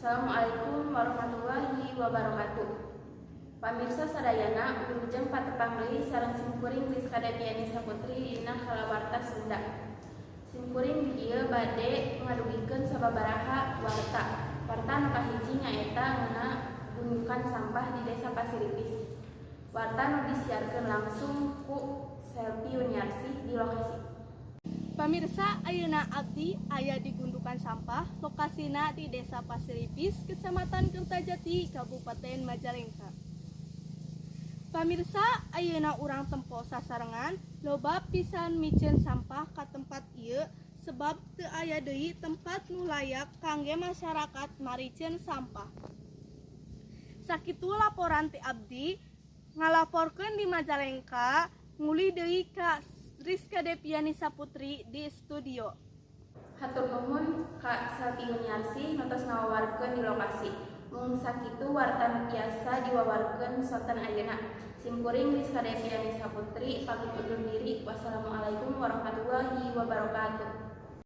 Assalamualaikum warahmatullahi wabarakatuh. Pamirsa sadayana, wilujeng patepang deui sareng simkuring Rizka Deviani Saputri dina kalawarta Sunda. Simkuring di dieu bade ngadugikeun sababaraha warta. Warta nu kahiji nyaeta ngeuna gundukan sampah di Desa Pasiripis. Warta nu disiarkeun langsung ku Selvi Yuniarsih di lokasi. Pamirsa, ayeuna abdi aya di gundukan sampah, lokasina di Desa Pasiripis, Kecamatan Kertajati, Kabupaten Majalengka. Pamirsa, ayeuna urang tempo sasarengan loba pisan miceun sampah ka tempat ieu sebab teu aya deui tempat nu layak kangge masyarakat mariceun sampah. Sakitu laporan ti abdi ngalaporkeun di Majalengka, nguli deui ka Rizka Deviani Saputri di studio. Hatur nuhun Kak Selvi Yuniarsih ngantos ngawawarkeun di lokasi. Mung sakitu warta nu biasa diwawarkeun sonten ayeuna. Simkuring Rizka Deviani Saputri pamit undur diri. Wassalamualaikum warahmatullahi wabarakatuh.